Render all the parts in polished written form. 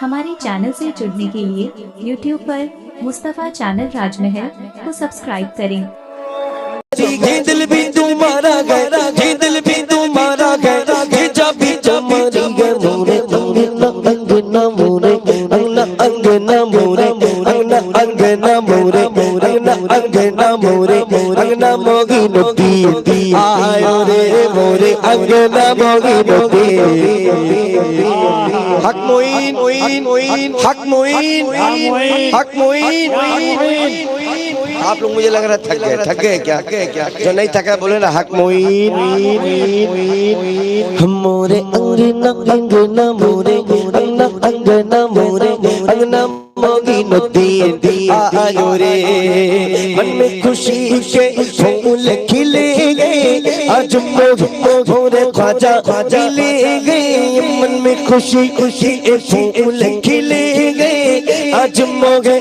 हमारे चैनल से जुड़ने के लिए YouTube पर मुस्तफ़ा चैनल राजमहल को सब्सक्राइब करें। ये दिल भी तुम्हारा गया, ये दिल भी तुम्हारा गया, ये जब भी तुम्हारी गए मोरे अंगना मोरे अंगना मोरे अंगना मोरे अंगना मोरे अंगना मोगी नती आयो रे मोरे अंगना मोगी नती हक मोइन हक मोइन हक मोइन। आप लोग मुझे लग रहा है थक गए क्या? जो नहीं थका बोले ना हक मोइन। मोरे अंगना अंगना मोरे अंगना अंगना मोरे अंगना मोगी नदी आयो रे मन में खुशी के फूल खिले गए आज मोरे ख्वाजा खिले गए मन में खुशी खुशी के फूल खिले गए आज मोरे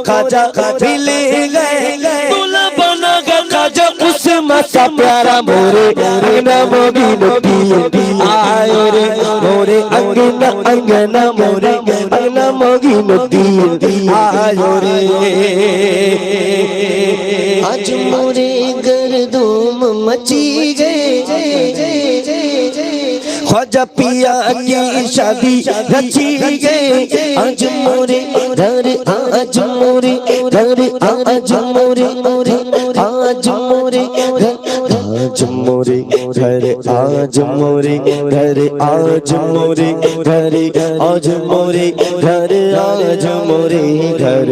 ख्वाजा खिले गए दूल्हा बना गया ख्वाजा उस्मा सा प्यारा मोरे अंगना मोगी नदी आयो रे मोरे अंगना अंगना मोरे अंगना मोगी नदी आयो रे आज मोरे गर्दूम मची गए ख्वाजा पिया की शादी रची गए आज मोरे घर आज मोरे घर आज मोरे आज मोरे आज मोरे घर आज मोरे घर आज मोरे घर आज मोरे घर आज मोरे घर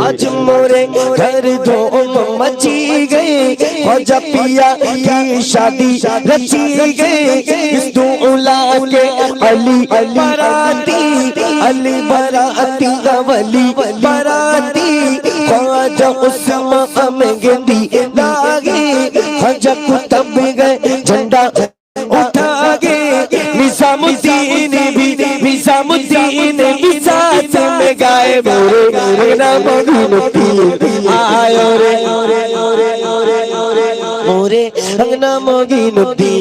आज मोरे घर धूम मची गए ख्वाजा पिया की शादी रची गए इस दूल्हा के अली बराती अली बराती वली बराती ख्वाजा उस्मा में गेंदी लागे ख्वाजा कुतब गए झंडा उठा गए निजामुद्दीन भी साथ में गाए मोरे अंगना मोगी नदी आयो रे मोरे अंगना मोगी नदी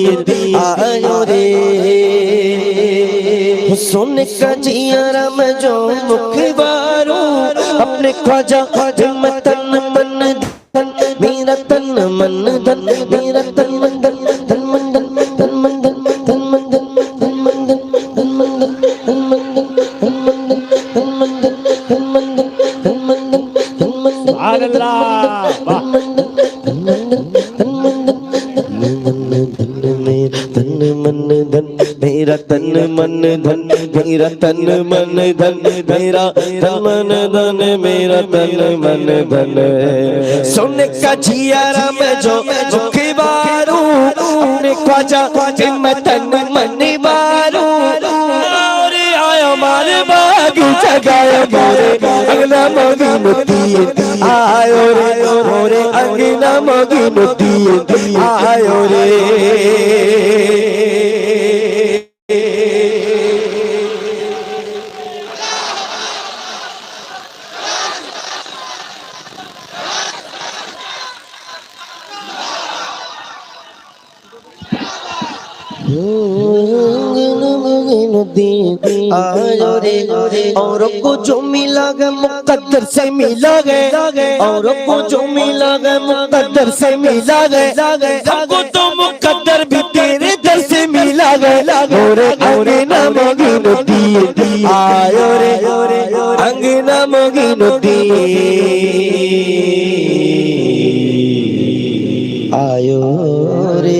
आयो रे सोने का जियारा में जो मुखबारो अपने ख्वाजा में तन मन धन मेरा तन मन धन मेरा तन मन धन धन मन धन धन मन धन धन मन धन धन मन धन धन मन धन धन मन धन धन मन धन धन मन धन धन मन धन धन मन धन धन मन धन अल्लाह धन मन धन धन मन धन धन मन धन मेरा तन मन धन मेरा तन मन धन मेरा तन मन धन मेरा तन मन धन सोने का जियारा में जो मुखी बारू अपने ख्वाजा में तन मन मारू आया मारे बागी जगाया मोरे अंगना मोगी नदी आयो रे मोरे अंगना मोगी नदी आयो रे आयो रे औरों को जो मिला गया मुकद्दर से मिला गए औरों को जो मिला गया मुकद्दर से मिला गए हमको तो मुकद्दर भी तेरे दर से मिला गया मोरे अंगना मोगी नदी आयो रे अंगना मोगी नदी आयो रे।